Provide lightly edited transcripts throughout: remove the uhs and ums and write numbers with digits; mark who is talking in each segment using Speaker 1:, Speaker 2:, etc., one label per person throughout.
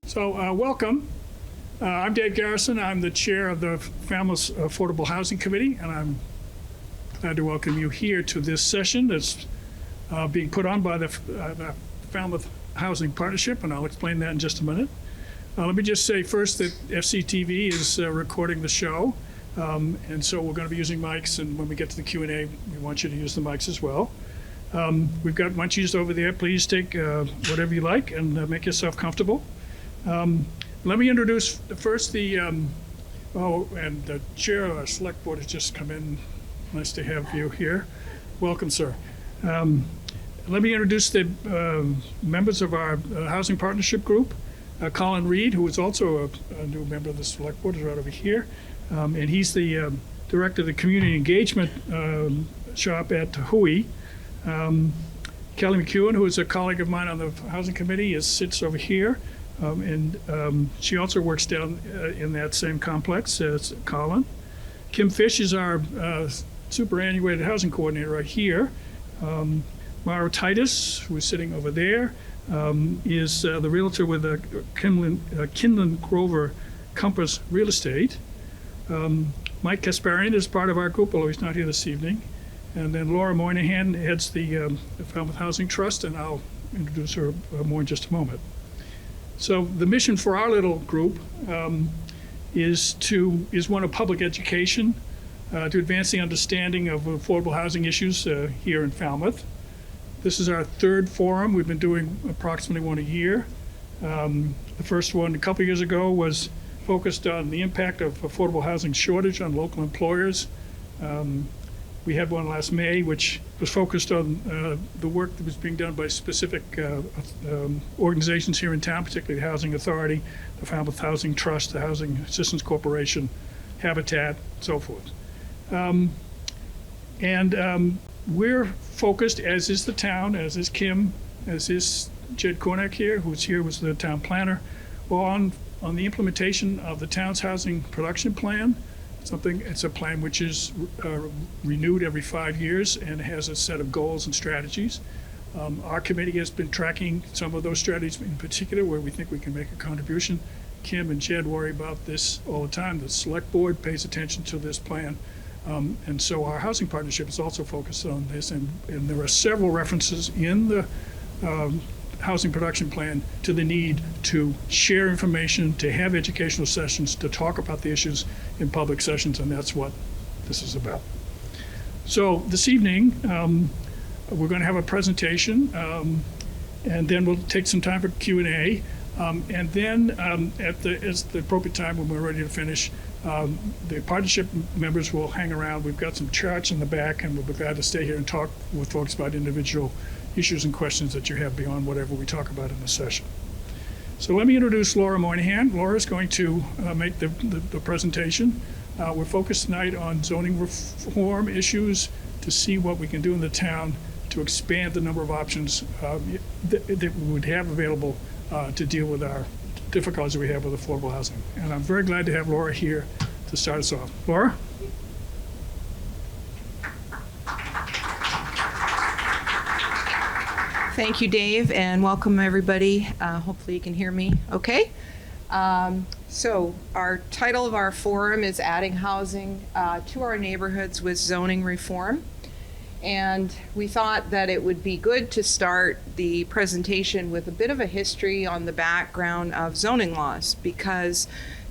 Speaker 1: So welcome. I'm Dave Garrison. I'm the chair of the Falmouth Affordable Housing Committee, and I'm glad to welcome you here to this session that's being put on by the Falmouth Housing Partnership, and I'll explain that in just a minute. Let me just say first that FCTV is recording the show, and so we're going to be using mics, and when we get to the Q&A, we want you to use the mics as well. We've got munchies over there. Please take whatever you like and make yourself comfortable. Let me introduce first the, and the chair of our select board has just come in. Nice to have you here. Welcome, sir. Let me introduce the members of our housing partnership group. Colin Reed, who is also a new member of the select board, is right over here. And he's the director of the community engagement shop at Hui. Kelly McEwen, who is a colleague of mine on the housing committee, sits over here. And she also works down in that same complex as Colin. Kim Fish is our superannuated housing coordinator right here. Mara Titus, who is sitting over there, is the realtor with Kinlan Grover Compass Real Estate. Mike Kasparian is part of our group, although he's not here this evening. And then Laura Moynihan heads the Falmouth Housing Trust, and I'll introduce her more in just a moment. So the mission for our little group is one of public education to advance the understanding of affordable housing issues here in Falmouth. This is our third forum. We've been doing approximately one a year. The first one a couple years ago was focused on the impact of affordable housing shortage on local employers. We had one last May, which was focused on the work that was being done by specific organizations here in town, particularly the Housing Authority, the Falmouth Housing Trust, the Housing Assistance Corporation, Habitat, so forth. We're focused, as is the town, as is Kim, as is Jed Kornak here, who's here, was the town planner, on the implementation of the town's housing production plan. It's a plan which is renewed every 5 years and has a set of goals and strategies. Our committee has been tracking some of those strategies in particular where we think we can make a contribution. Kim and Jed worry about this all the time. The select board pays attention to this plan. And so our housing partnership is also focused on this. And there are several references in the housing production plan to the need to share information, to have educational sessions, to talk about the issues in public sessions, and that's what this is about. So this evening, we're going to have a presentation, and then we'll take some time for Q&A, and then at the appropriate time when we're ready to finish, the partnership members will hang around. We've got some charts in the back, and we'll be glad to stay here and talk with folks about individual issues and questions that you have beyond whatever we talk about in the session. So let me introduce Laura Moynihan. Laura is going to make the presentation. We're focused tonight on zoning reform issues to see what we can do in the town to expand the number of options that we would have available to deal with our difficulties we have with affordable housing. And I'm very glad to have Laura here to start us off. Laura?
Speaker 2: Thank you, Dave, and welcome everybody. Hopefully you can hear me okay. So our title of our forum is Adding Housing to Our Neighborhoods with Zoning Reform. And we thought that it would be good to start the presentation with a bit of a history on the background of zoning laws, because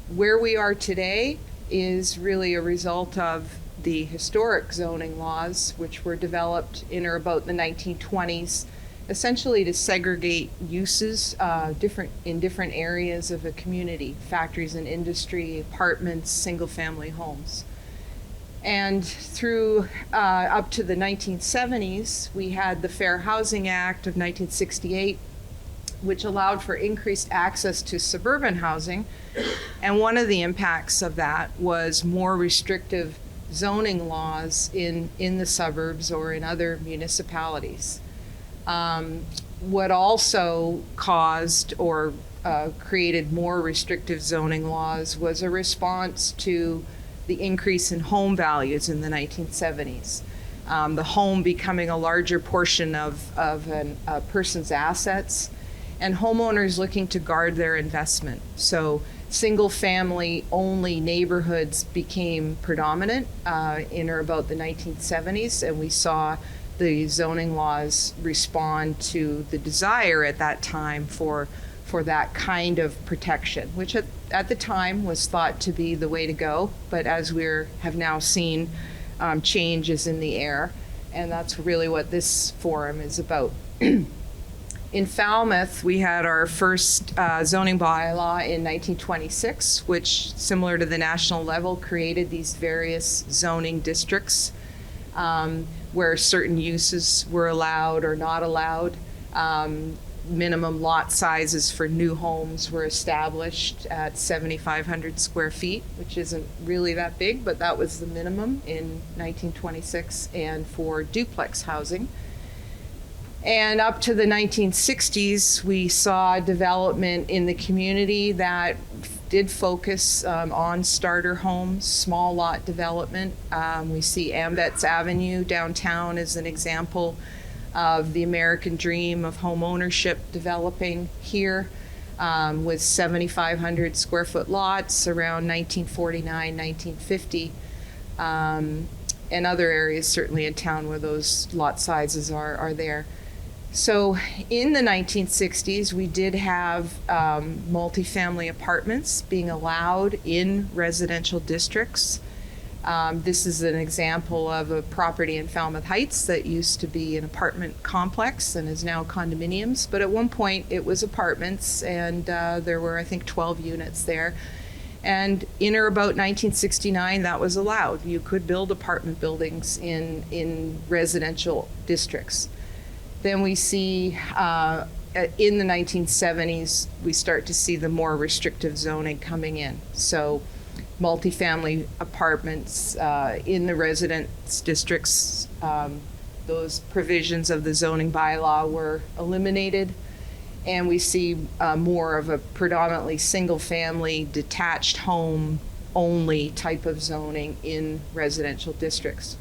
Speaker 2: where we are today is really a result of the historic zoning laws, which were developed in or about the 1920s, essentially to segregate uses in different areas of a community, factories and industry, apartments, single-family homes. And through up to the 1970s, we had the Fair Housing Act of 1968, which allowed for increased access to suburban housing. And one of the impacts of that was more restrictive zoning laws in the suburbs or in other municipalities. What also caused or created more restrictive zoning laws was a response to the increase in home values in the 1970s. The home becoming a larger portion of a person's assets, and homeowners looking to guard their investment. So single-family only neighborhoods became predominant in or about the 1970s, and we saw the zoning laws respond to the desire at that time for that kind of protection, which at the time was thought to be the way to go, but as we have now seen, changes in the air, and that's really what this forum is about. In Falmouth, we had our first zoning bylaw in 1926, which, similar to the national level, created these various zoning districts where certain uses were allowed or not allowed. Minimum lot sizes for new homes were established at 7,500 square feet, which isn't really that big, but that was the minimum in 1926, and for duplex housing. And up to the 1960s, we saw development in the community that did focus on starter homes, small lot development. We see Ambets Avenue downtown as an example of the American dream of home ownership developing here, with 7,500 square foot lots around 1949, 1950, and other areas certainly in town where those lot sizes are there. So in the 1960s, we did have multifamily apartments being allowed in residential districts. This is an example of a property in Falmouth Heights that used to be an apartment complex and is now condominiums. But at one point, it was apartments, and there were, I think, 12 units there. And in or about 1969, that was allowed. You could build apartment buildings in residential districts. Then we see in the 1970s, we start to see the more restrictive zoning coming in. So multifamily apartments in the residence districts, those provisions of the zoning bylaw were eliminated. And we see more of a predominantly single-family detached home only type of zoning in residential districts.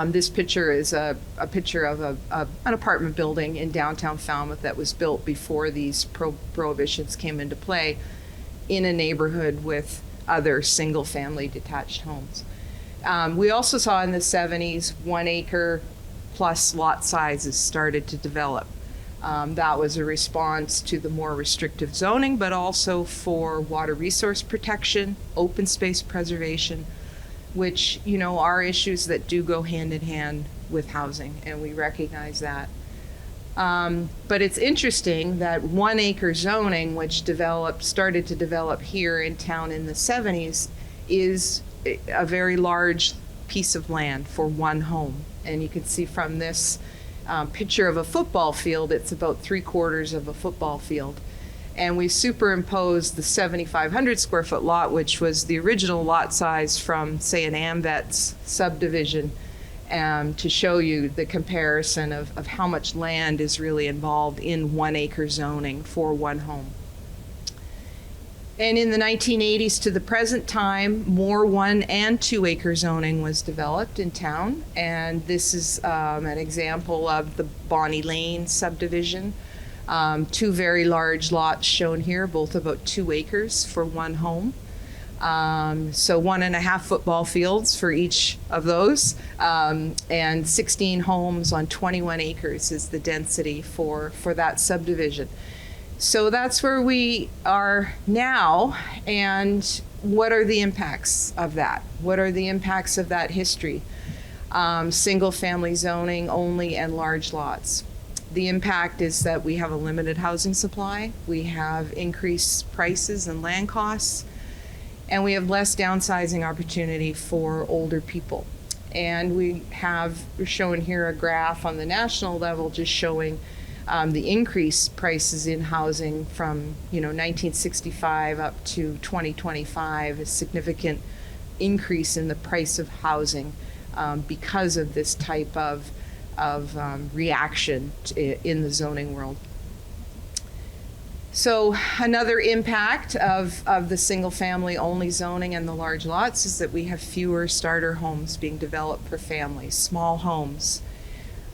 Speaker 2: This picture is a picture of an apartment building in downtown Falmouth that was built before these prohibitions came into play in a neighborhood with other single-family detached homes. We also saw in the 70s 1 acre plus lot sizes started to develop. That was a response to the more restrictive zoning, but also for water resource protection, open space preservation, which, you know, are issues that do go hand in hand with housing, and we recognize that. But it's interesting that 1 acre zoning, which started to develop here in town in the 70s, is a very large piece of land for one home. And you can see from this picture of a football field, it's about 3/4 of a football field. And we superimposed the 7,500 square foot lot, which was the original lot size from, say, an Ambets subdivision, to show you the comparison of how much land is really involved in 1 acre zoning for one home. And in the 1980s to the present time, more 1 and 2 acre zoning was developed in town. And this is an example of the Bonnie Lane subdivision. 2 very large lots shown here, both about 2 acres for one home. So 1.5 football fields for each of those, and 16 homes on 21 acres is the density for that subdivision. So that's where we are now, and what are the impacts of that? What are the impacts of that history? Single family zoning only and large lots. The impact is that we have a limited housing supply, we have increased prices and land costs, and we have less downsizing opportunity for older people. And we're showing here a graph on the national level just showing the increased prices in housing from 1965 up to 2025, a significant increase in the price of housing because of this type of reaction in the zoning world. So another impact of the single family only zoning and the large lots is that we have fewer starter homes being developed for families, small homes.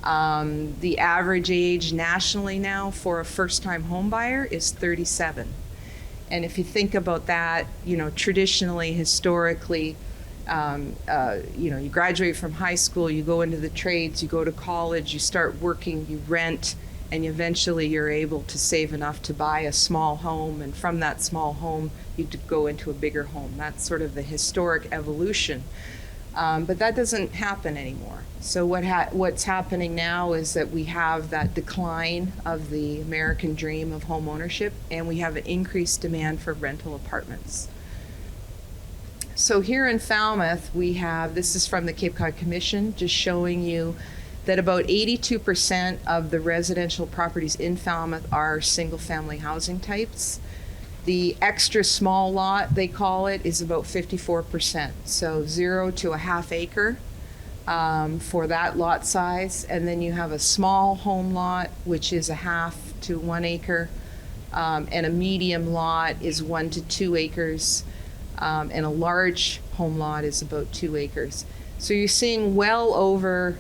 Speaker 2: The average age nationally now for a first-time home buyer is 37. And if you think about that, traditionally, historically, you graduate from high school, you go into the trades, you go to college, you start working, you rent, and eventually you're able to save enough to buy a small home, and from that small home, you go into a bigger home. That's sort of the historic evolution. But that doesn't happen anymore. So what's happening now is that we have that decline of the American dream of home ownership, and we have an increased demand for rental apartments. So here in Falmouth, this is from the Cape Cod Commission, just showing you that about 82% of the residential properties in Falmouth are single-family housing types. The extra small lot, they call it, is about 54%. So 0 to a half acre for that lot size. And then you have a small home lot, which is a half to 1 acre. And a medium lot is 1 to 2 acres. And a large home lot is about 2 acres. So you're seeing well over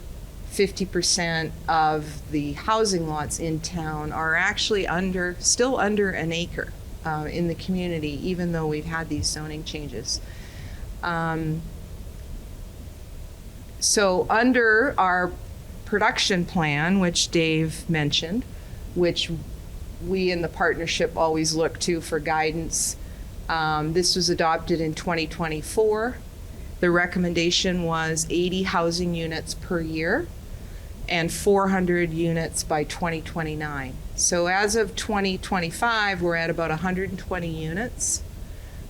Speaker 2: 50% of the housing lots in town are actually still under an acre in the community, even though we've had these zoning changes. So under our production plan, which Dave mentioned, which we in the partnership always look to for guidance, this was adopted in 2024. The recommendation was 80 housing units per year and 400 units by 2029. So as of 2025, we're at about 120 units.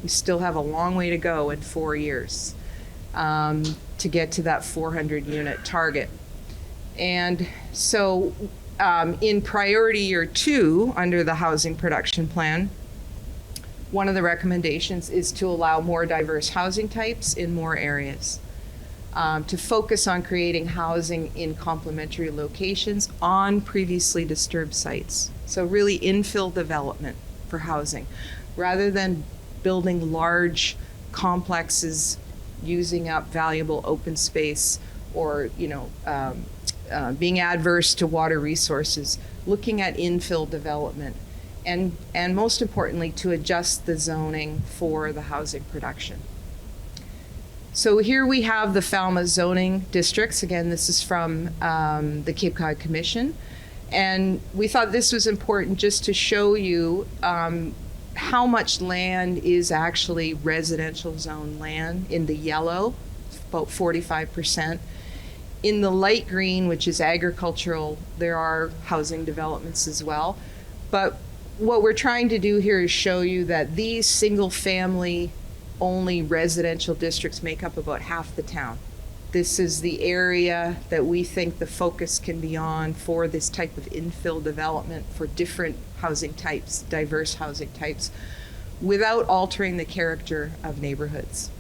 Speaker 2: We still have a long way to go in 4 years to get to that 400 unit target. And so in priority year 2 under the housing production plan, one of the recommendations is to allow more diverse housing types in more areas. To focus on creating housing in complementary locations on previously disturbed sites. So really infill development for housing, rather than building large complexes using up valuable open space or being adverse to water resources, looking at infill development. And most importantly, to adjust the zoning for the housing production. So here we have the Falmouth zoning districts. Again, this is from the Cape Cod Commission. And we thought this was important just to show you how much land is actually residential zone land in the yellow, about 45%. In the light green, which is agricultural, there are housing developments as well. But what we're trying to do here is show you that these single family only residential districts make up about half the town. This is the area that we think the focus can be on for this type of infill development for different housing types, diverse housing types, without altering the character of neighborhoods.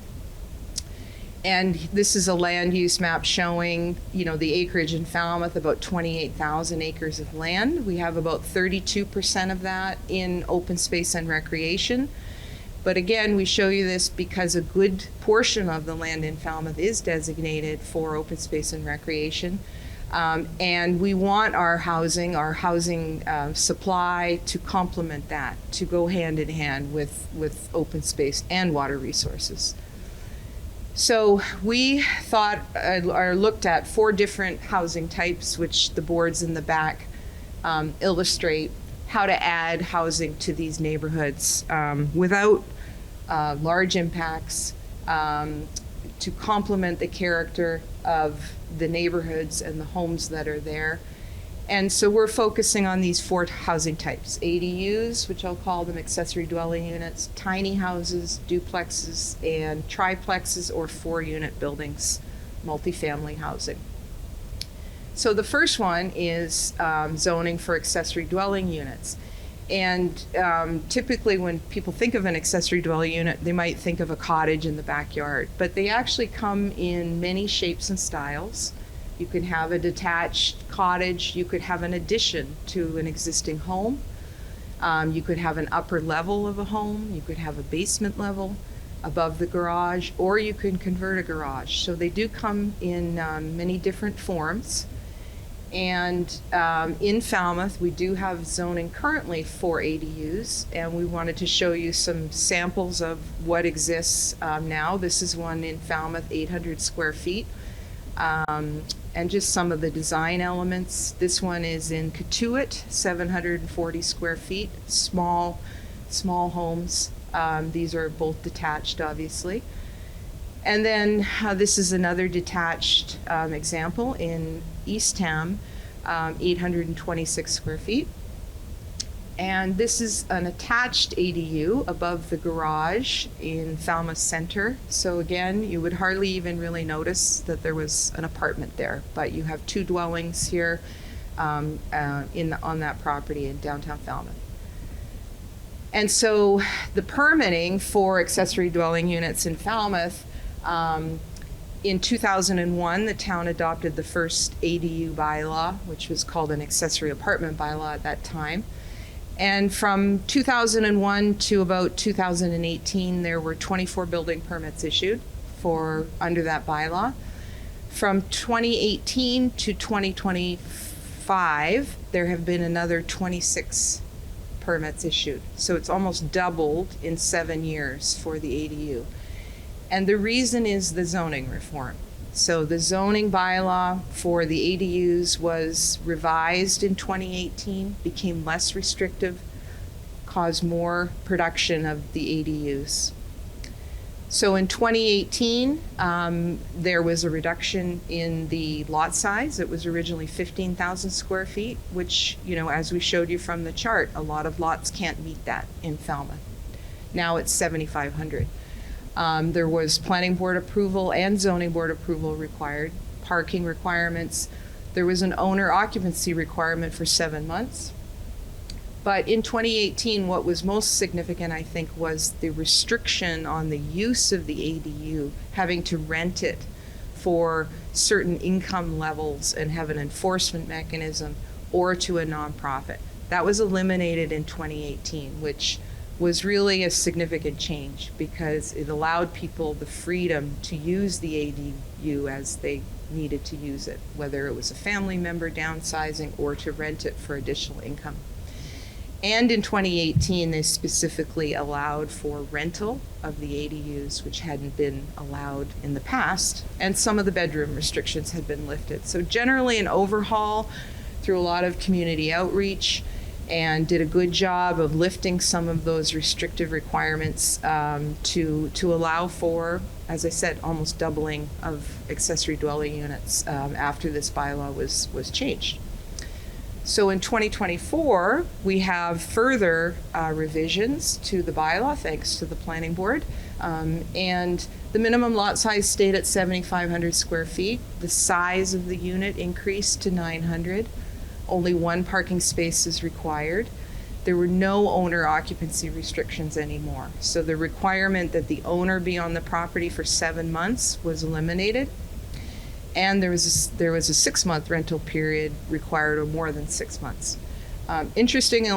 Speaker 2: And this is a land use map showing, the acreage in Falmouth, about 28,000 acres of land. We have about 32% of that in open space and recreation. But again, we show you this because a good portion of the land in Falmouth is designated for open space and recreation. And we want our housing supply to complement that, to go hand in hand with open space and water resources. So we thought or looked at 4 different housing types, which the boards in the back illustrate how to add housing to these neighborhoods without large impacts, to complement the character of the neighborhoods and the homes that are there. And so we're focusing on these 4 housing types: ADUs, which I'll call them accessory dwelling units, tiny houses, duplexes, and triplexes or 4-unit buildings, multifamily housing. So the first one is zoning for accessory dwelling units. And typically when people think of an accessory dwelling unit, they might think of a cottage in the backyard, but they actually come in many shapes and styles. You can have a detached cottage, you could have an addition to an existing home, you could have an upper level of a home, you could have a basement level above the garage, or you can convert a garage. So they do come in many different forms. And in Falmouth, we do have zoning currently for ADUs, and we wanted to show you some samples of what exists now. This is one in Falmouth, 800 square feet, and just some of the design elements. This one is in Katuitt, 740 square feet, small homes. These are both detached, obviously. And then this is another detached example in Eastham, 826 square feet. And this is an attached ADU above the garage in Falmouth Center. So again, you would hardly even really notice that there was an apartment there, but you have two dwellings here on that property in downtown Falmouth. And so the permitting for accessory dwelling units in Falmouth, in 2001, the town adopted the first ADU bylaw, which was called an accessory apartment bylaw at that time. And from 2001 to about 2018, there were 24 building permits issued under that bylaw. From 2018 to 2025, there have been another 26 permits issued. So it's almost doubled in 7 years for the ADU. And the reason is the zoning reform. So the zoning bylaw for the ADUs was revised in 2018, became less restrictive, caused more production of the ADUs. So in 2018, there was a reduction in the lot size. It was originally 15,000 square feet, which, as we showed you from the chart, a lot of lots can't meet that in Falmouth. Now it's 7,500. There was planning board approval and zoning board approval required, parking requirements. There was an owner occupancy requirement for 7 months. But in 2018, what was most significant, I think, was the restriction on the use of the ADU, having to rent it for certain income levels and have an enforcement mechanism, or to a nonprofit. That was eliminated in 2018, which was really a significant change because it allowed people the freedom to use the ADU as they needed to use it, whether it was a family member downsizing or to rent it for additional income. And in 2018, they specifically allowed for rental of the ADUs, which hadn't been allowed in the past, and some of the bedroom restrictions had been lifted. So generally an overhaul through a lot of community outreach, and did a good job of lifting some of those restrictive requirements to allow for, as I said, almost doubling of accessory dwelling units after this bylaw was changed. So in 2024, we have further revisions to the bylaw, thanks to the planning board. And the minimum lot size stayed at 7,500 square feet. The size of the unit increased to 900. Only one parking space is required. There were no owner occupancy restrictions anymore. So the requirement that the owner be on the property for 7 months was eliminated. And there was a 6-month rental period required, or more than 6 months. Interestingly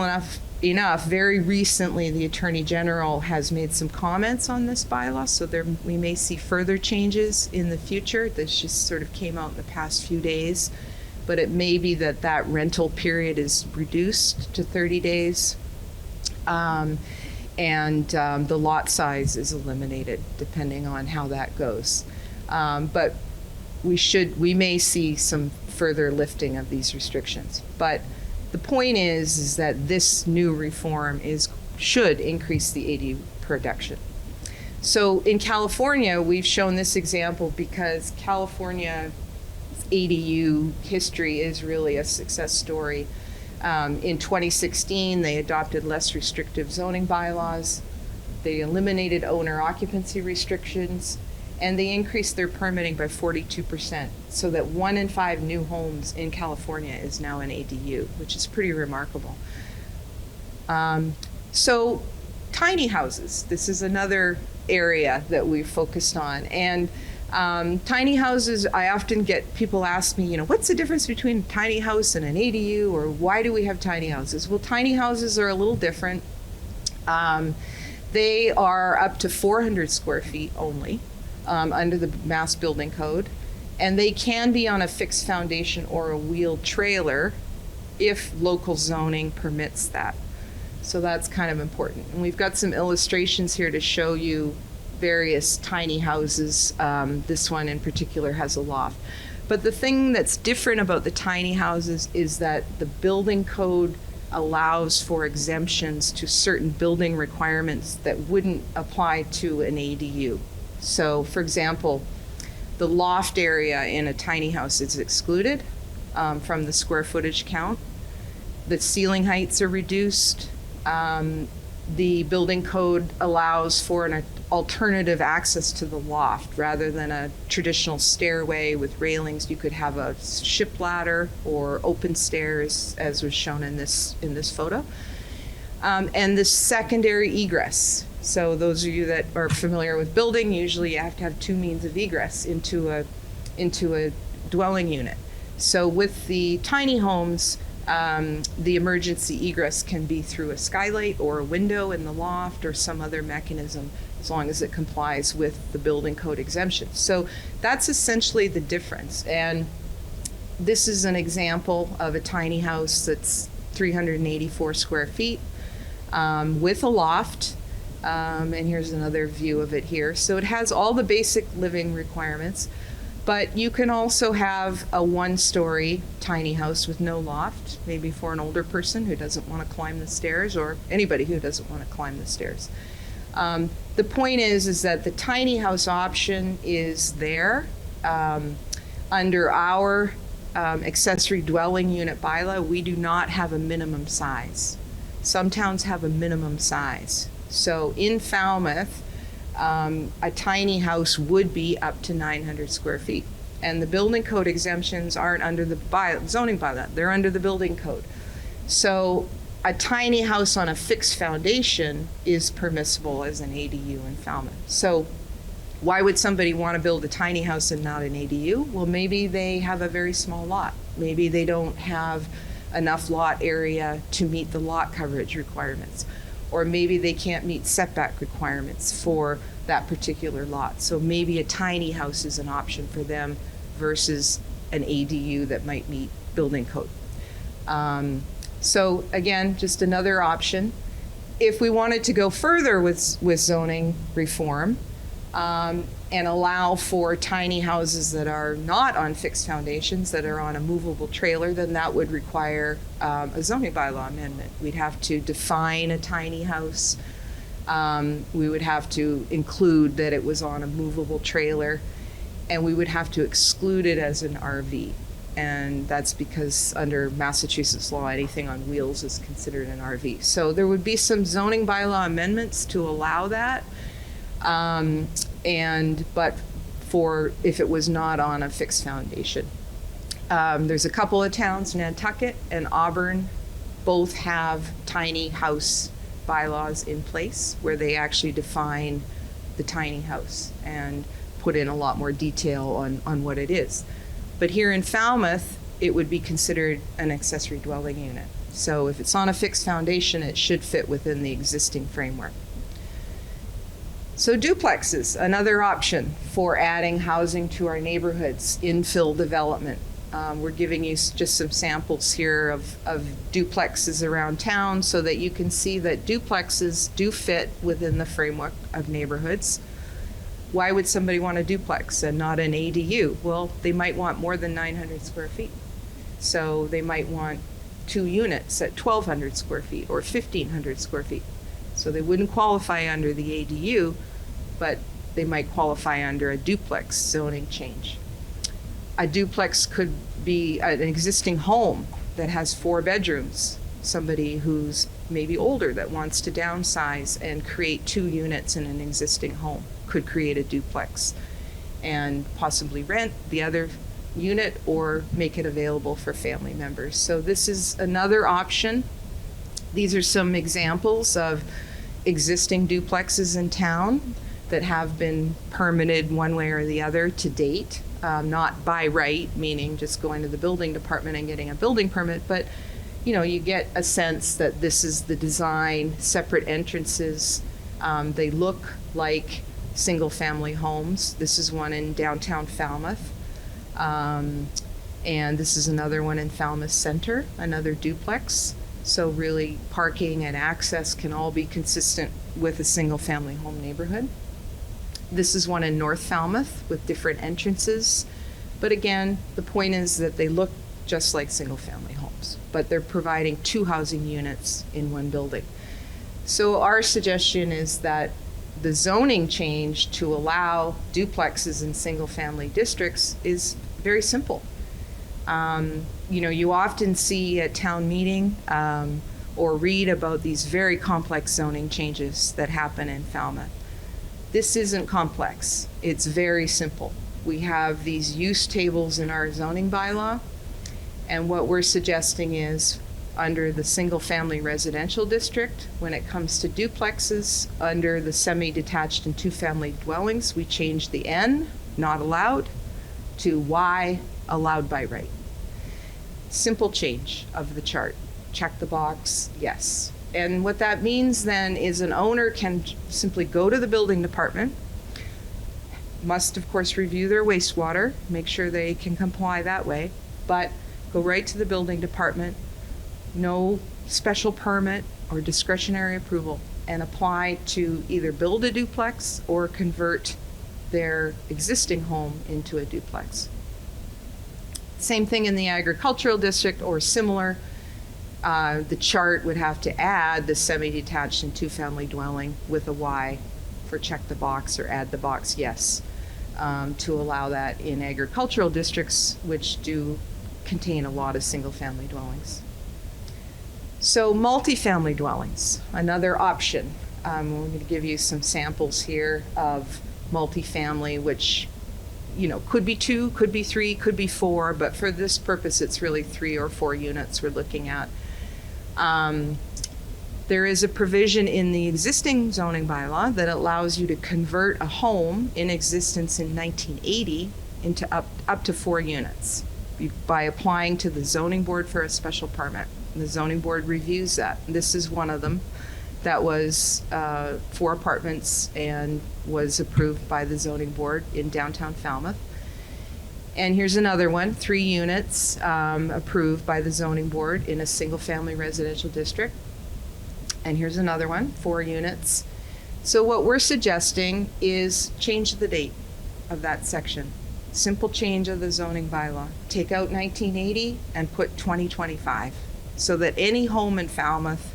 Speaker 2: enough, very recently the Attorney General has made some comments on this bylaw, so we may see further changes in the future. This just sort of came out in the past few days, but it may be that rental period is reduced to 30 days, and the lot size is eliminated, depending on how that goes. But we may see some further lifting of these restrictions. But the point is that this new reform should increase the ADU production. So in California, we've shown this example because California ADU history is really a success story. In 2016, they adopted less restrictive zoning bylaws. They eliminated owner occupancy restrictions, and they increased their permitting by 42%, so that 1 in 5 new homes in California is now an ADU, which is pretty remarkable. So tiny houses, this is another area that we've focused on. And tiny houses, I often get people ask me, what's the difference between a tiny house and an ADU, or why do we have tiny houses? Well, tiny houses are a little different. They are up to 400 square feet only. Under the Mass Building Code, And they can be on a fixed foundation or a wheeled trailer if local zoning permits that. So that's kind of important. And we've got some illustrations here to show you various tiny houses. This one in particular has a loft. But the thing that's different about the tiny houses is that the building code allows for exemptions to certain building requirements that wouldn't apply to an ADU. So, for example, the loft area in a tiny house is excluded from the square footage count. The ceiling heights are reduced. The building code allows for an alternative access to the loft. Rather than a traditional stairway with railings, you could have a ship ladder or open stairs, as was shown in this photo. And the secondary egress. So those of you that are familiar with building, usually you have to have two means of egress into a dwelling unit. So with the tiny homes, the emergency egress can be through a skylight or a window in the loft or some other mechanism, as long as it complies with the building code exemption. So that's essentially the difference. And this is an example of a tiny house that's 384 square feet with a loft. And here's another view of it here. So it has all the basic living requirements. But you can also have a one-story tiny house with no loft, maybe for an older person who doesn't want to climb the stairs, or anybody who doesn't want to climb the stairs. The point is that the tiny house option is there. Under our accessory dwelling unit bylaw, we do not have a minimum size. Some towns have a minimum size. So in Falmouth, a tiny house would be up to 900 square feet. And the building code exemptions aren't under the zoning bylaw, they're under the building code. So a tiny house on a fixed foundation is permissible as an ADU in Falmouth. So why would somebody want to build a tiny house and not an ADU? Well, maybe they have a very small lot. Maybe they don't have enough lot area to meet the lot coverage requirements. Or maybe they can't meet setback requirements for that particular lot. So maybe a tiny house is an option for them versus an ADU that might meet building code. So again, just another option. If we wanted to go further with zoning reform and allow for tiny houses that are not on fixed foundations, that are on a movable trailer, then that would require a zoning bylaw amendment. We'd have to define a tiny house. We would have to include that it was on a movable trailer, and we would have to exclude it as an RV. And that's because under Massachusetts law, anything on wheels is considered an RV. So there would be some zoning bylaw amendments to allow that. But for if it was not on a fixed foundation. There's a couple of towns, Nantucket and Auburn, both have tiny house bylaws in place where they actually define the tiny house and put in a lot more detail on what it is. But here in Falmouth, it would be considered an accessory dwelling unit. So if it's on a fixed foundation, it should fit within the existing framework. So duplexes, another option for adding housing to our neighborhoods, infill development. We're giving you just some samples here of duplexes around town so that you can see that duplexes do fit within the framework of neighborhoods. Why would somebody want a duplex and not an ADU? Well, they might want more than 900 square feet. So they might want 2 units at 1,200 square feet or 1,500 square feet. So they wouldn't qualify under the ADU, but they might qualify under a duplex zoning change. A duplex could be an existing home that has 4 bedrooms. Somebody who's maybe older that wants to downsize and create 2 units in an existing home could create a duplex and possibly rent the other unit or make it available for family members. So this is another option. These are some examples of existing duplexes in town that have been permitted one way or the other to date, not by right, meaning just going to the building department and getting a building permit, but you get a sense that this is the design, separate entrances. They look like single-family homes. This is one in downtown Falmouth. And this is another one in Falmouth Center, another duplex. So really, parking and access can all be consistent with a single-family home neighborhood. This is one in North Falmouth with different entrances. But again, the point is that they look just like single-family homes, but they're providing 2 housing units in one building. So our suggestion is that the zoning change to allow duplexes in single-family districts is very simple. You often see at town meeting or read about these very complex zoning changes that happen in Falmouth. This isn't complex. It's very simple. We have these use tables in our zoning bylaw, and what we're suggesting is under the single-family residential district, when it comes to duplexes, under the semi-detached and 2-family dwellings, we change the N, not allowed, to Y, allowed by right. Simple change of the chart. Check the box, yes. And what that means then is an owner can simply go to the building department, must of course review their wastewater, make sure they can comply that way, but go right to the building department, no special permit or discretionary approval, and apply to either build a duplex or convert their existing home into a duplex. Same thing in the agricultural district or similar. The chart would have to add the semi-detached and 2-family dwelling with a Y for check the box or add the box yes to allow that in agricultural districts, which do contain a lot of single-family dwellings. So multifamily dwellings, another option. We're going to give you some samples here of multifamily, which could be 2, could be 3, could be 4, but for this purpose, it's really 3 or 4 units we're looking at. There is a provision in the existing zoning bylaw that allows you to convert a home in existence in 1980 into up to 4 units by applying to the zoning board for a special permit. The zoning board reviews that. This is one of them that was 4 apartments and was approved by the zoning board in downtown Falmouth. And here's another one, 3 units approved by the zoning board in a single-family residential district. And here's another one, 4 units. So what we're suggesting is change the date of that section. Simple change of the zoning bylaw. Take out 1980 and put 2025 so that any home in Falmouth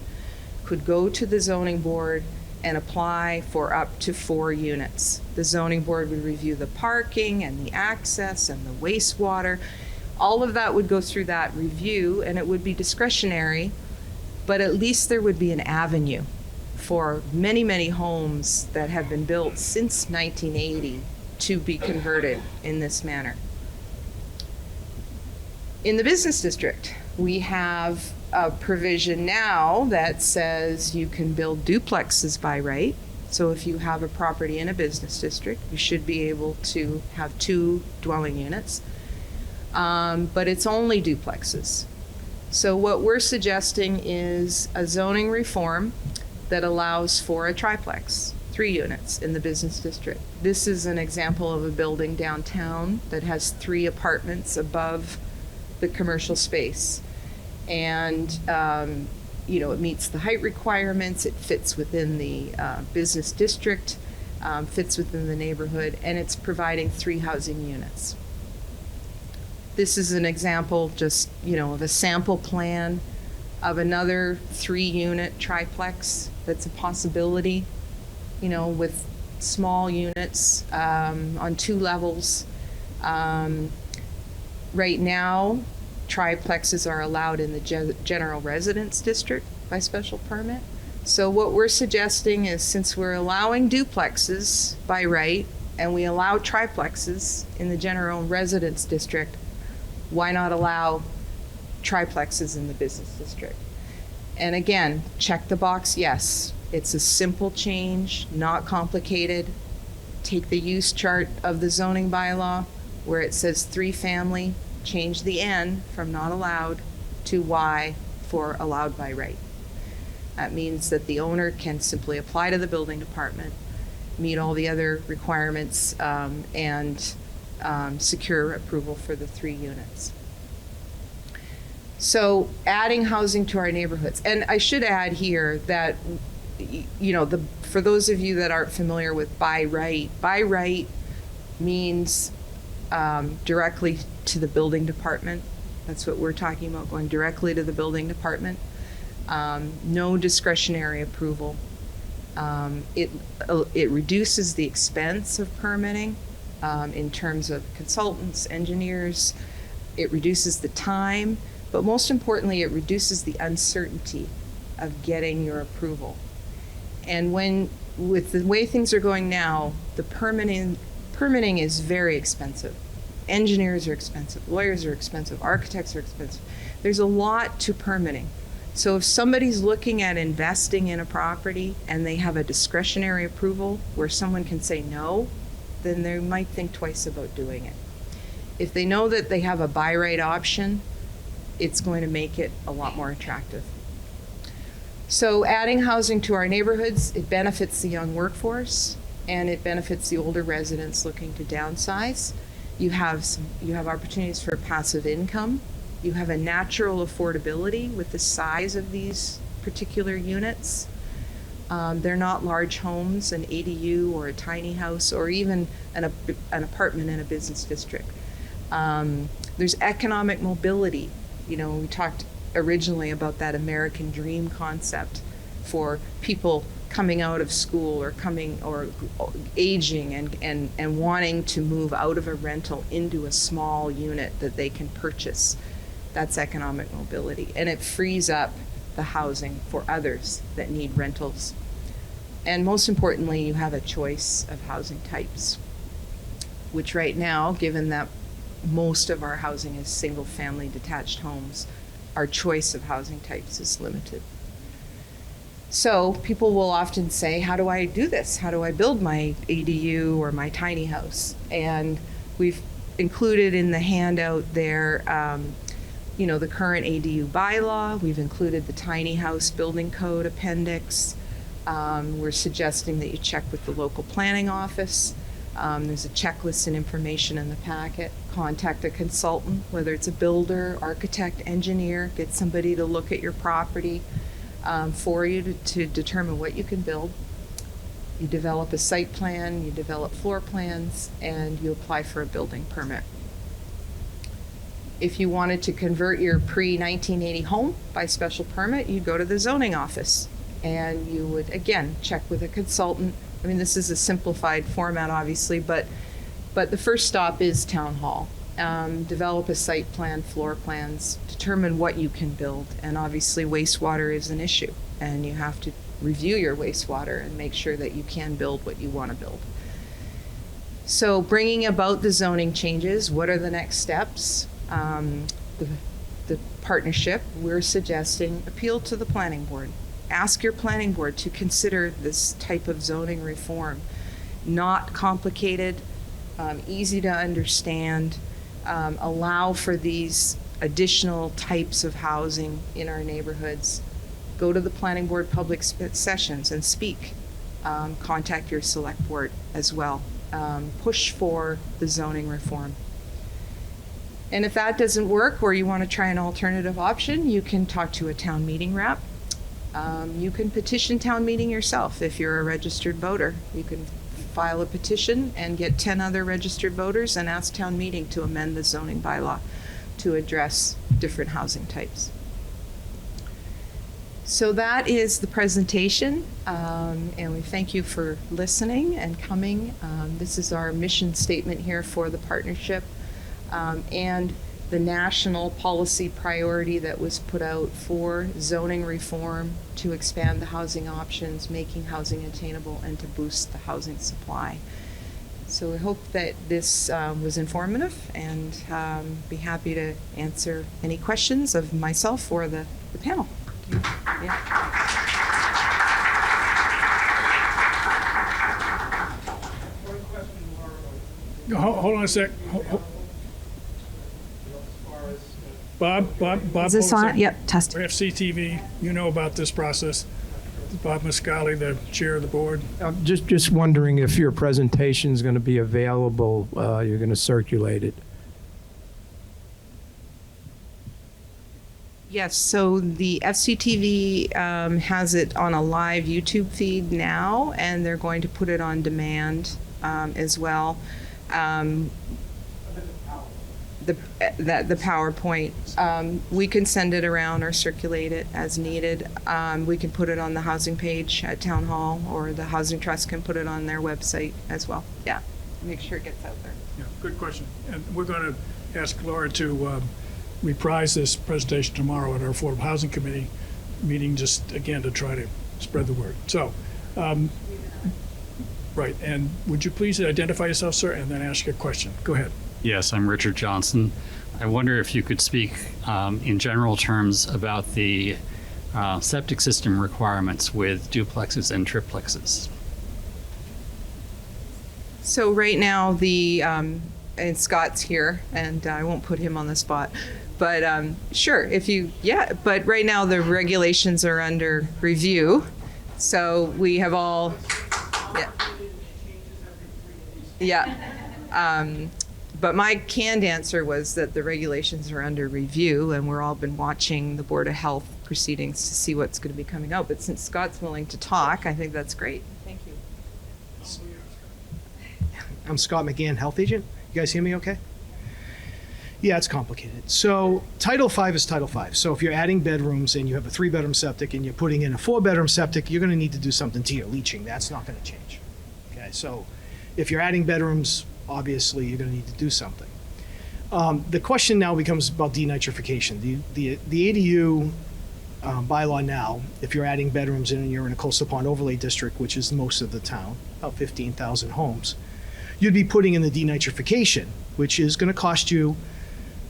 Speaker 2: could go to the zoning board and apply for up to 4 units. The zoning board would review the parking and the access and the wastewater. All of that would go through that review, and it would be discretionary, but at least there would be an avenue for many, many homes that have been built since 1980 to be converted in this manner. In the business district, we have a provision now that says you can build duplexes by right. So if you have a property in a business district, you should be able to have 2 dwelling units, but it's only duplexes. So what we're suggesting is a zoning reform that allows for a triplex, 3 units in the business district. This is an example of a building downtown that has 3 apartments above the commercial space. And, it meets the height requirements, it fits within the business district, fits within the neighborhood, and it's providing 3 housing units. This is an example just, of a sample plan of another 3-unit triplex that's a possibility, with small units on 2 levels. Right now, triplexes are allowed in the general residence district by special permit. So what we're suggesting is, since we're allowing duplexes by right and we allow triplexes in the general residence district, why not allow triplexes in the business district? And again, check the box, yes. It's a simple change, not complicated. Take the use chart of the zoning bylaw where it says 3-family, change the N from not allowed to Y for allowed by right. That means that the owner can simply apply to the building department, meet all the other requirements, and secure approval for the 3 units. So adding housing to our neighborhoods. And I should add here that, for those of you that aren't familiar with by right means directly to the building department. That's what we're talking about, going directly to the building department. No discretionary approval. It reduces the expense of permitting in terms of consultants, engineers. It reduces the time, but most importantly, it reduces the uncertainty of getting your approval. And with the way things are going now, the permitting is very expensive. Engineers are expensive, lawyers are expensive, architects are expensive. There's a lot to permitting. So if somebody's looking at investing in a property and they have a discretionary approval where someone can say no, then they might think twice about doing it. If they know that they have a by right option, it's going to make it a lot more attractive. So adding housing to our neighborhoods, it benefits the young workforce and it benefits the older residents looking to downsize. You have opportunities for passive income. You have a natural affordability with the size of these particular units. They're not large homes, an ADU or a tiny house, or even an apartment in a business district. There's economic mobility. We talked originally about that American dream concept for people coming out of school or aging and wanting to move out of a rental into a small unit that they can purchase. That's economic mobility. And it frees up the housing for others that need rentals. And most importantly, you have a choice of housing types, which right now, given that most of our housing is single-family detached homes, our choice of housing types is limited. So people will often say, how do I do this? How do I build my ADU or my tiny house? And we've included in the handout there, the current ADU bylaw. We've included the tiny house building code appendix. We're suggesting that you check with the local planning office. There's a checklist and information in the packet. Contact a consultant, whether it's a builder, architect, engineer, get somebody to look at your property for you to determine what you can build. You develop a site plan, you develop floor plans, and you apply for a building permit. If you wanted to convert your pre-1980 home by special permit, you'd go to the zoning office and you would, again, check with a consultant. I mean, this is a simplified format, obviously, but the first stop is town hall. Develop a site plan, floor plans, determine what you can build, and obviously wastewater is an issue, and you have to review your wastewater and make sure that you can build what you want to build. So bringing about the zoning changes, what are the next steps? The partnership, we're suggesting appeal to the planning board. Ask your planning board to consider this type of zoning reform. Not complicated, easy to understand, allow for these additional types of housing in our neighborhoods. Go to the planning board public sessions and speak. Contact your select board as well. Push for the zoning reform. And if that doesn't work, or you want to try an alternative option, you can talk to a town meeting rep. You can petition town meeting yourself if you're a registered voter. You can file a petition and get 10 other registered voters and ask town meeting to amend the zoning bylaw to address different housing types. So that is the presentation, and we thank you for listening and coming. This is our mission statement here for the partnership. And the national policy priority that was put out for zoning reform to expand the housing options, making housing attainable, and to boost the housing supply. So we hope that this was informative, and be happy to answer any questions of myself or the panel. Yeah.
Speaker 1: Hold on a sec. Bob.
Speaker 2: Is this
Speaker 1: hold
Speaker 2: on?
Speaker 1: a sec.
Speaker 2: Yep, test.
Speaker 1: We have CTV. You know about this process. Bob Muscali, the chair of the board.
Speaker 3: Just wondering if your presentation is going to be available, you're going to circulate it.
Speaker 2: Yes, so the FCTV has it on a live YouTube feed now, and they're going to put it on demand as well. The PowerPoint, we can send it around or circulate it as needed. We can put it on the housing page at Town Hall, or the Housing Trust can put it on their website as well. Yeah, make sure it gets out there.
Speaker 1: Yeah, good question. And we're going to ask Laura to reprise this presentation tomorrow at our Affordable Housing Committee meeting, just again to try to spread the word. So, right, and would you please identify yourself, sir, and then ask your question? Go ahead.
Speaker 4: Yes, I'm Richard Johnson. I wonder if you could speak in general terms about the septic system requirements with duplexes and triplexes.
Speaker 2: So right now, and Scott's here, and I won't put him on the spot, but sure, but right now the regulations are under review. So we have all, but my canned answer was that the regulations are under review, and we're all been watching the Board of Health proceedings to see what's going to be coming out. But since Scott's willing to talk, I think that's great. Thank you.
Speaker 5: I'm Scott McGann, health agent. You guys hear me okay? Yeah, it's complicated. So Title V is Title V. So if you're adding bedrooms and you have a 3-bedroom septic and you're putting in a 4-bedroom septic, you're going to need to do something to your leaching. That's not going to change. Okay, so if you're adding bedrooms, obviously you're going to need to do something. The question now becomes about denitrification. The ADU bylaw now, if you're adding bedrooms and you're in a coastal pond overlay district, which is most of the town, about 15,000 homes, you'd be putting in the denitrification, which is going to cost you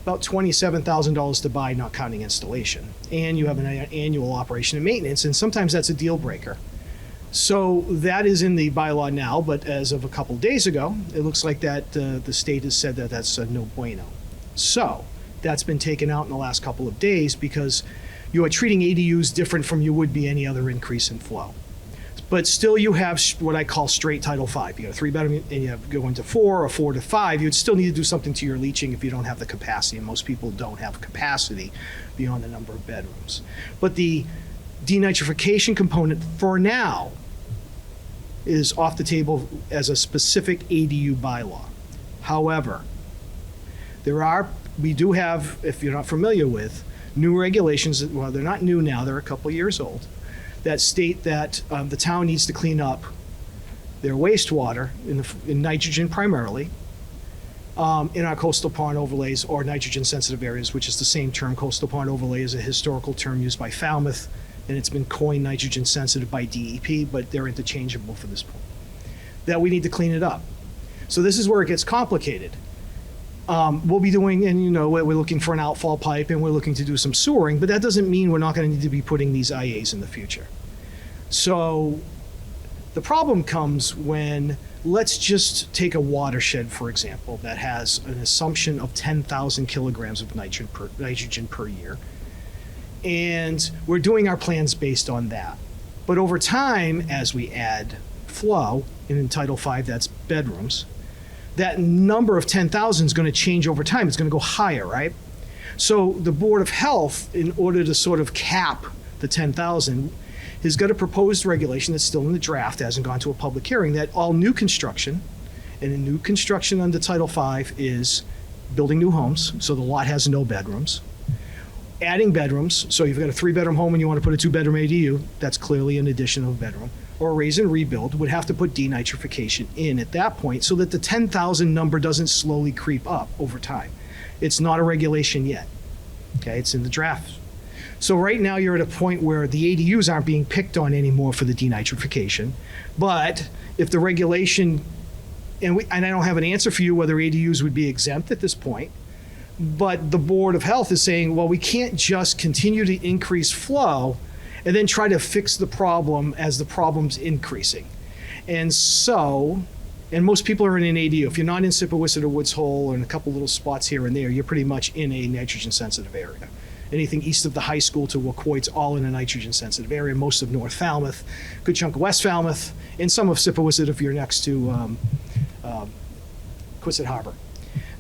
Speaker 5: about $27,000 to buy, not counting installation. And you have an annual operation and maintenance, and sometimes that's a deal breaker. So that is in the bylaw now, but as of a couple days ago, it looks like that the state has said that that's a no bueno. So that's been taken out in the last couple of days because you are treating ADUs different from you would be any other increase in flow. But still you have what I call straight Title V. You got a 3-bedroom and you go into 4 or 4 to 5, you'd still need to do something to your leaching if you don't have the capacity, and most people don't have capacity beyond the number of bedrooms. But the denitrification component for now is off the table as a specific ADU bylaw. However, we do have, if you're not familiar with, new regulations, well, they're not new now, they're a couple years old, that state that the town needs to clean up their wastewater in nitrogen primarily, in our coastal pond overlays or nitrogen sensitive areas, which is the same term. Coastal pond overlay is a historical term used by Falmouth, and it's been coined nitrogen sensitive by DEP, but they're interchangeable for this point. That we need to clean it up. So this is where it gets complicated. We'll be doing, and we're looking for an outfall pipe and we're looking to do some sewering, but that doesn't mean we're not going to need to be putting these IAs in the future. So the problem comes when, let's just take a watershed, for example, that has an assumption of 10,000 kilograms of nitrogen per year. And we're doing our plans based on that. But over time, as we add flow, and in Title V, that's bedrooms, that number of 10,000 is going to change over time. It's going to go higher, right? So the Board of Health, in order to sort of cap the 10,000, has got a proposed regulation that's still in the draft, hasn't gone to a public hearing, that all new construction, and in new construction under Title V is building new homes, so the lot has no bedrooms. Adding bedrooms, so you've got a 3-bedroom home and you want to put a 2-bedroom ADU, that's clearly an addition of a bedroom, or raise and rebuild, would have to put denitrification in at that point so that the 10,000 number doesn't slowly creep up over time. It's not a regulation yet. Okay, it's in the draft. So right now you're at a point where the ADUs aren't being picked on anymore for the denitrification, but if the regulation, and I don't have an answer for you whether ADUs would be exempt at this point, but the Board of Health is saying, well, we can't just continue to increase flow and then try to fix the problem as the problem's increasing. And so, and most people are in an ADU. If you're not in Sipawissat or Woods Hole or in a couple little spots here and there, you're pretty much in a nitrogen sensitive area. anything east of the high school to Wacoit's all in a nitrogen-sensitive area, most of North Falmouth, good chunk of West Falmouth, and some of Sipawicet if you're next to Quistit Harbor.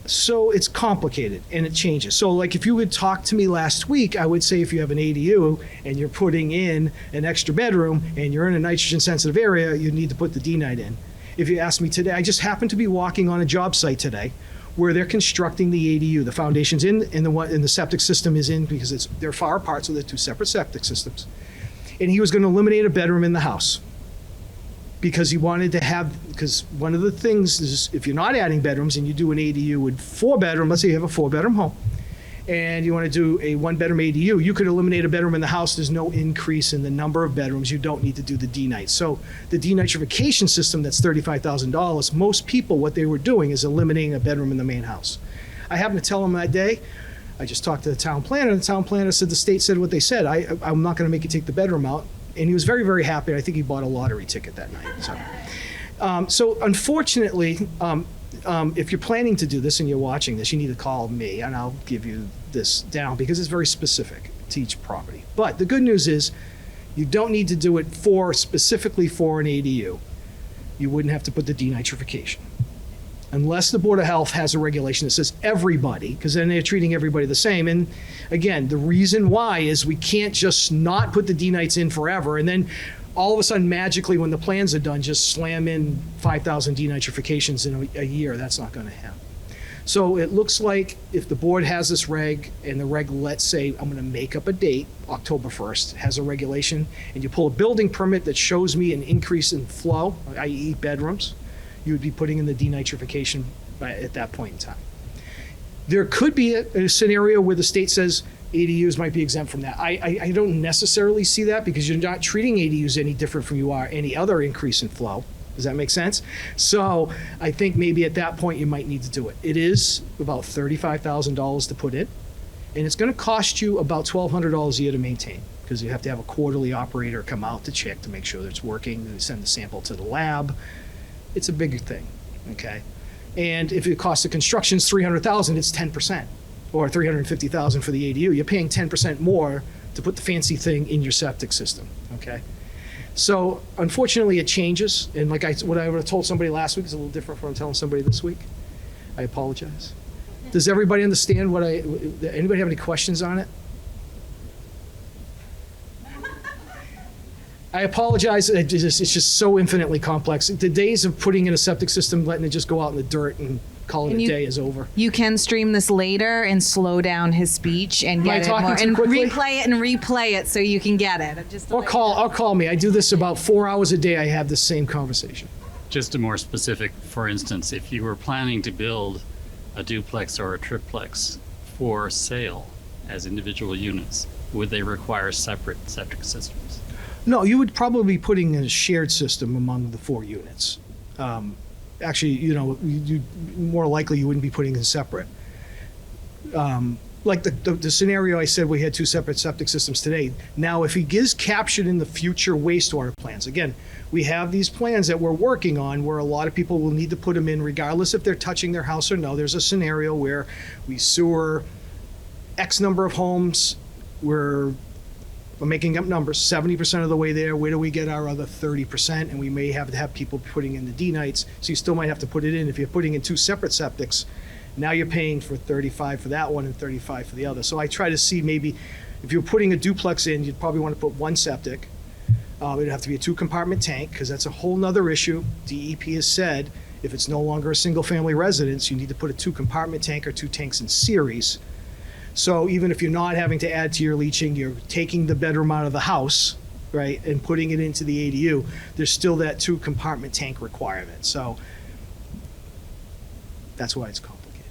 Speaker 5: So it's complicated and it changes. So like if you would talk to me last week, I would say if you have an ADU and you're putting in an extra bedroom and you're in a nitrogen sensitive area, you need to put the D-Nite in. If you ask me today, I just happened to be walking on a job site today where they're constructing the ADU. The foundation's in and the septic system is in because they're far apart, so they're two separate septic systems. And he was going to eliminate a bedroom in the house, because he wanted to have, because one of the things is if you're not adding bedrooms and you do an ADU with 4-bedroom, let's say you have a 4-bedroom home, and you want to do a 1-bedroom ADU, you could eliminate a bedroom in the house. There's no increase in the number of bedrooms. You don't need to do the D-Nite. So the denitrification system that's $35,000, most people, what they were doing is eliminating a bedroom in the main house. I happened to tell him that day, I just talked to the town planner, and the town planner said the state said what they said. I'm not going to make you take the bedroom out. And he was very, very happy. I think he bought a lottery ticket that night. So unfortunately, if you're planning to do this and you're watching this, you need to call me and I'll give you this down because it's very specific to each property. But the good news is you don't need to do it specifically for an ADU. You wouldn't have to put the denitrification. Unless the Board of Health has a regulation that says everybody, because then they're treating everybody the same. And again, the reason why is we can't just not put the D-Nites in forever and then all of a sudden magically when the plans are done just slam in 5,000 denitrifications in a year. That's not going to happen. So it looks like if the board has this reg and the reg, let's say I'm going to make up a date, October 1st, has a regulation, and you pull a building permit that shows me an increase in flow, i.e. bedrooms, you would be putting in the denitrification at that point in time. There could be a scenario where the state says ADUs might be exempt from that. I don't necessarily see that because you're not treating ADUs any different from you are any other increase in flow. Does that make sense? So I think maybe at that point you might need to do it. It is about $35,000 to put in, and it's going to cost you about $1,200 a year to maintain because you have to have a quarterly operator come out to check to make sure that it's working. They send the sample to the lab. It's a bigger thing, okay? And if it costs the construction's $300,000, it's 10%, or $350,000 for the ADU. You're paying 10% more to put the fancy thing in your septic system, okay? So unfortunately, it changes. And like what I would have told somebody last week is a little different from what I'm telling somebody this week. I apologize. Does everybody understand anybody have any questions on it? I apologize. It's just so infinitely complex. The days of putting in a septic system, letting it just go out in the dirt and calling it a day is over.
Speaker 6: You can stream this later and slow down his speech and get it more, and replay it so you can get it.
Speaker 5: Or call me. I do this about 4 hours a day. I have the same conversation.
Speaker 4: Just a more specific, for instance, if you were planning to build a duplex or a triplex for sale as individual units, would they require separate septic systems?
Speaker 5: No, you would probably be putting in a shared system among the 4 units. Actually, you more likely you wouldn't be putting in separate. Like the scenario I said, we had 2 separate septic systems today. Now, if he is captured in the future wastewater plans, again, we have these plans that we're working on where a lot of people will need to put them in regardless if they're touching their house or no. There's a scenario where we sewer X number of homes, we're making up numbers, 70% of the way there. Where do we get our other 30%? And we may have to have people putting in the D-Nites. So you still might have to put it in. If you're putting in 2 separate septics, now you're paying for 35 for that one and 35 for the other. So I try to see maybe if you're putting a duplex in, you'd probably want to put 1 septic. It'd have to be a 2-compartment tank because that's a whole nother issue. DEP has said if it's no longer a single-family residence, you need to put a 2-compartment tank or 2 tanks in series. So even if you're not having to add to your leaching, you're taking the bedroom out of the house, right, and putting it into the ADU, there's still that 2-compartment tank requirement. So that's why it's complicated.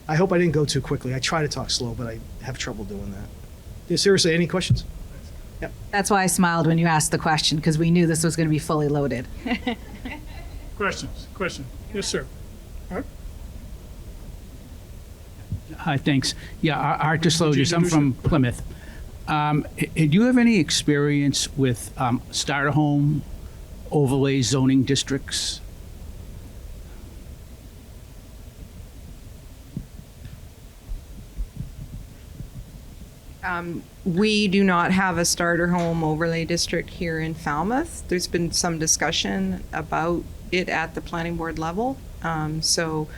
Speaker 5: I hope I didn't go too quickly. I try to talk slow, but I have trouble doing that. Yeah, seriously, any questions? Yep.
Speaker 6: That's why I smiled when you asked the question, because we knew this was going to be fully loaded.
Speaker 1: Questions? Yes, sir. Art?
Speaker 7: Hi, thanks. Yeah, Art Disclosures. I'm
Speaker 1: introduce
Speaker 7: from Plymouth. Do you have any experience with starter home overlay zoning districts?
Speaker 2: We do not have a starter home overlay district here in Falmouth. There's been some discussion about it at the planning board level. So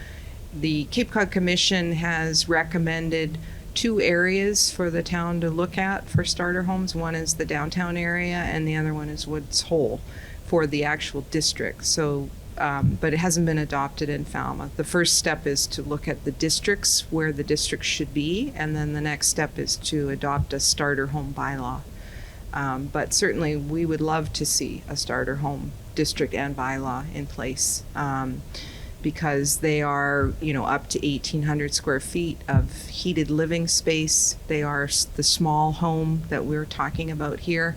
Speaker 2: the Cape Cod Commission has recommended 2 areas for the town to look at for starter homes. One is the downtown area and the other one is Woods Hole for the actual district. So, but it hasn't been adopted in Falmouth. The first step is to look at the districts where the districts should be, and then the next step is to adopt a starter home bylaw. But certainly we would love to see a starter home district and bylaw in place. Because they are, up to 1,800 square feet of heated living space. They are the small home that we're talking about here.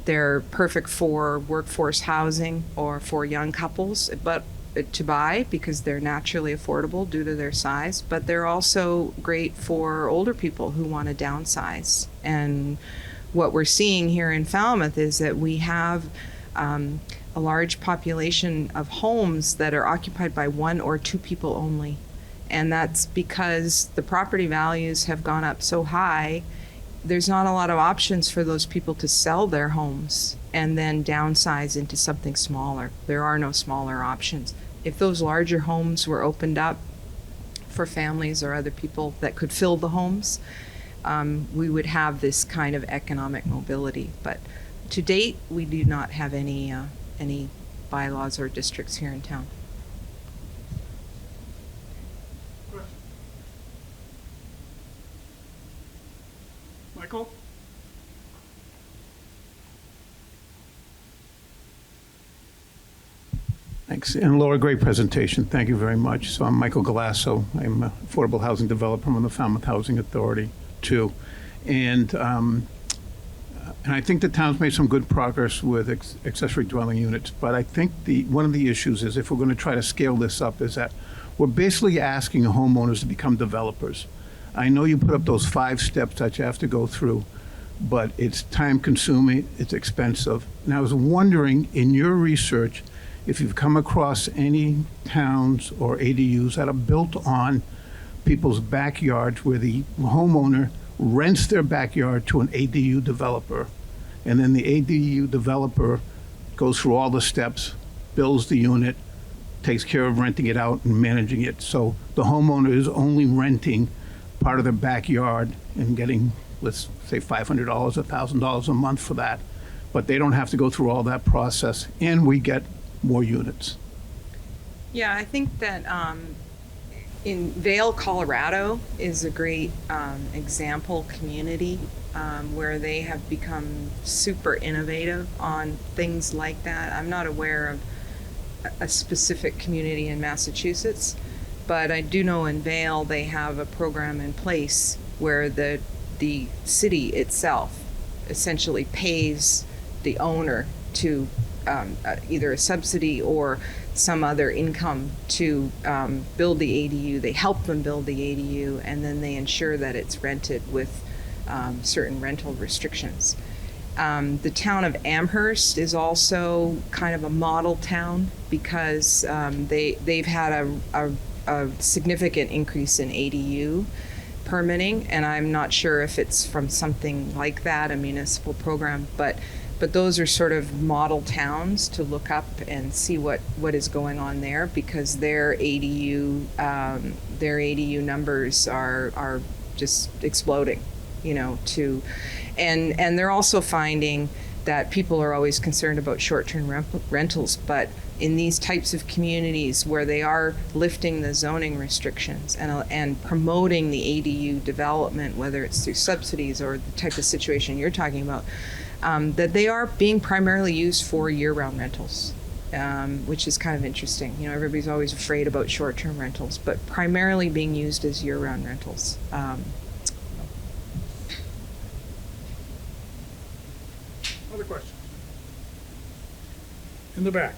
Speaker 2: They're perfect for workforce housing or for young couples, but to buy because they're naturally affordable due to their size. But they're also great for older people who want to downsize. And what we're seeing here in Falmouth is that we have a large population of homes that are occupied by 1 or 2 people only. And that's because the property values have gone up so high, there's not a lot of options for those people to sell their homes and then downsize into something smaller. There are no smaller options. If those larger homes were opened up for families or other people that could fill the homes, we would have this kind of economic mobility. But to date, we do not have any bylaws or districts here in town.
Speaker 1: Michael?
Speaker 8: Thanks. And Laura, great presentation. Thank you very much. So I'm Michael Galasso. I'm an affordable housing developer. I'm on the Falmouth Housing Authority, too. And I think the town's made some good progress with accessory dwelling units. But I think one of the issues is, if we're going to try to scale this up, is that we're basically asking homeowners to become developers. I know you put up those 5 steps that you have to go through, but it's time-consuming, it's expensive. And I was wondering, in your research, if you've come across any towns or ADUs that are built on people's backyards where the homeowner rents their backyard to an ADU developer, and then the ADU developer goes through all the steps, builds the unit, takes care of renting it out and managing it. So the homeowner is only renting part of their backyard and getting, let's say, $500, $1,000 a month for that. But they don't have to go through all that process, and we get more units.
Speaker 2: Yeah, I think that in Vail, Colorado is a great example community where they have become super innovative on things like that. I'm not aware of a specific community in Massachusetts, but I do know in Vail they have a program in place where the city itself essentially pays the owner to either a subsidy or some other income to build the ADU. They help them build the ADU, and then they ensure that it's rented with certain rental restrictions. The town of Amherst is also kind of a model town because they've had a significant increase in ADU permitting, and I'm not sure if it's from something like that, a municipal program, but those are sort of model towns to look up and see what is going on there, because their ADU numbers are just exploding, and they're also finding that people are always concerned about short-term rentals, but in these types of communities where they are lifting the zoning restrictions and promoting the ADU development, whether it's through subsidies or the type of situation you're talking about, that they are being primarily used for year-round rentals, which is kind of interesting. Everybody's always afraid about short-term rentals, but primarily being used as year-round rentals.
Speaker 1: Other questions? In the back.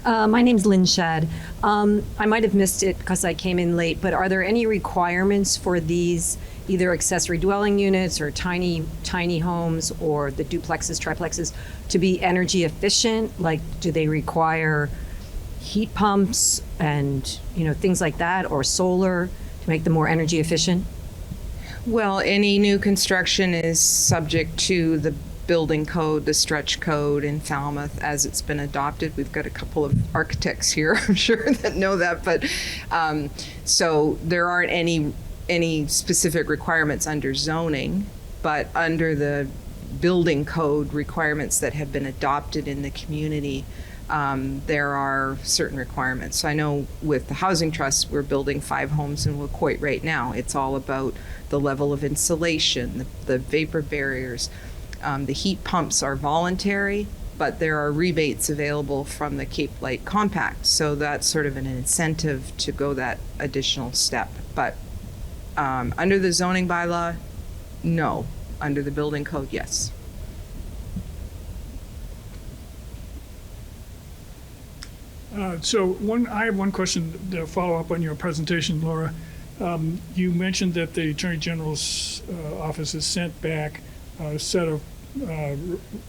Speaker 9: My name's Lynn Shad. I might have missed it because I came in late, but are there any requirements for these either accessory dwelling units or tiny homes or the duplexes, triplexes to be energy efficient? Like, do they require heat pumps and, things like that, or solar to make them more energy efficient?
Speaker 2: Well, any new construction is subject to the building code, the stretch code in Falmouth as it's been adopted. We've got a couple of architects here, I'm sure, that know that, but so there aren't any specific requirements under zoning, but under the building code requirements that have been adopted in the community, there are certain requirements. So I know with the Housing Trust, we're building 5 homes in Wacoit right now. It's all about the level of insulation, the vapor barriers. The heat pumps are voluntary, but there are rebates available from the Cape Light Compact. So that's sort of an incentive to go that additional step. But under the zoning bylaw, no. Under the building code, yes.
Speaker 1: I have one question to follow up on your presentation, Laura. You mentioned that the Attorney General's office has sent back a set of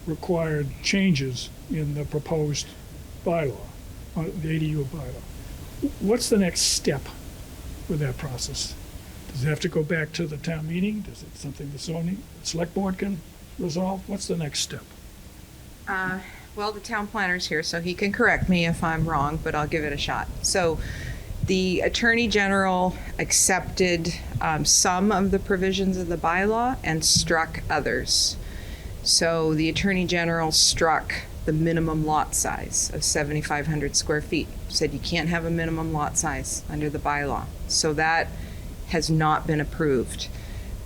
Speaker 1: required changes in the proposed bylaw, the ADU bylaw. What's the next step with that process? Does it have to go back to the town meeting? Is it something the select board can resolve? What's the next step?
Speaker 2: Well, the town planner's here, so he can correct me if I'm wrong, but I'll give it a shot. So the Attorney General accepted some of the provisions of the bylaw and struck others. So the Attorney General struck the minimum lot size of 7,500 square feet. Said you can't have a minimum lot size under the bylaw. So that has not been approved.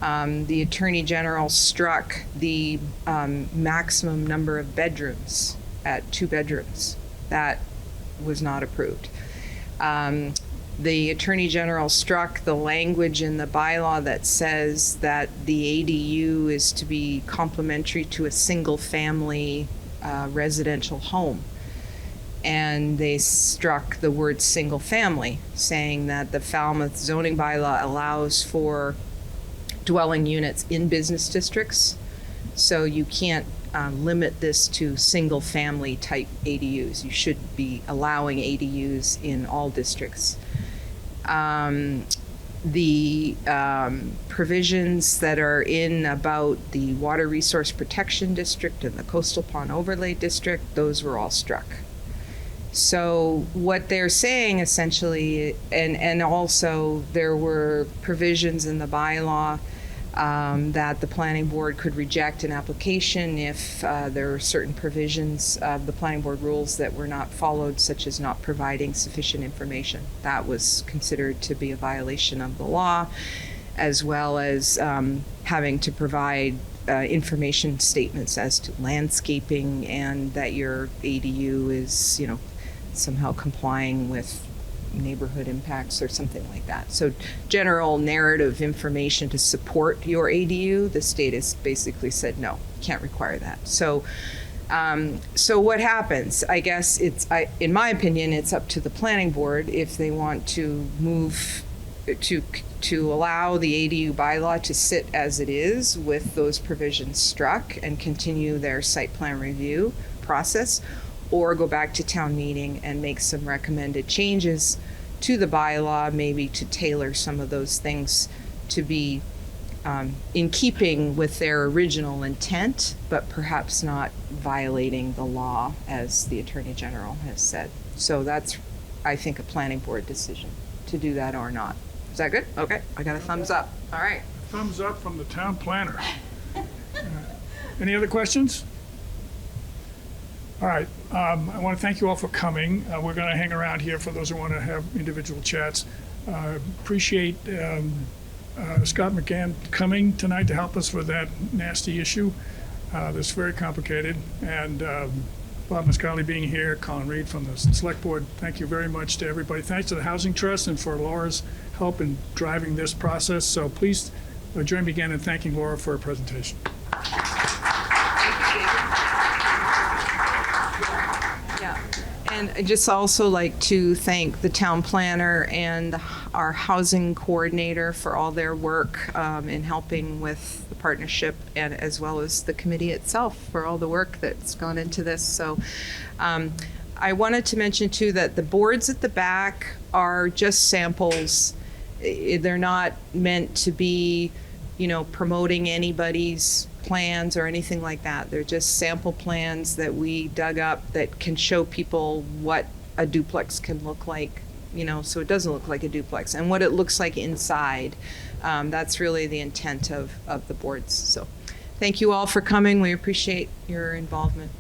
Speaker 2: The Attorney General struck the maximum number of bedrooms at 2 bedrooms. That was not approved. The Attorney General struck the language in the bylaw that says that the ADU is to be complementary to a single-family residential home. And they struck the word single family, saying that the Falmouth zoning bylaw allows for dwelling units in business districts. So you can't limit this to single family type ADUs. You should be allowing ADUs in all districts. The provisions that are in about the Water Resource Protection District and the Coastal Pond Overlay District, those were all struck. So what they're saying essentially, and also there were provisions in the bylaw that the planning board could reject an application if there are certain provisions of the planning board rules that were not followed, such as not providing sufficient information. That was considered to be a violation of the law, as well as having to provide information statements as to landscaping and that your ADU is, somehow complying with neighborhood impacts or something like that. So general narrative information to support your ADU, the state has basically said, no, can't require that. So what happens? I guess in my opinion, it's up to the planning board if they want to move to allow the ADU bylaw to sit as it is with those provisions struck and continue their site plan review process, or go back to town meeting and make some recommended changes to the bylaw, maybe to tailor some of those things to be in keeping with their original intent, but perhaps not violating the law as the Attorney General has said. So that's, I think, a planning board decision to do that or not. Is that good? Okay, I got a thumbs up. All right.
Speaker 1: Thumbs up from the town planner. Any other questions? All right, I want to thank you all for coming. We're going to hang around here for those who want to have individual chats. Appreciate Scott McGann coming tonight to help us with that nasty issue that's very complicated. And Bob Mascali being here, Colin Reed from the Select Board. Thank you very much to everybody. Thanks to the Housing Trust and for Laura's help in driving this process. So please join me again in thanking Laura for her presentation.
Speaker 2: And I'd just also like to thank the town planner and our housing coordinator for all their work in helping with the partnership, and as well as the committee itself for all the work that's gone into this. So I wanted to mention too that the boards at the back are just samples. They're not meant to be, promoting anybody's plans or anything like that. They're just sample plans that we dug up that can show people what a duplex can look like, so it doesn't look like a duplex, and what it looks like inside. That's really the intent of the boards. So thank you all for coming. We appreciate your involvement.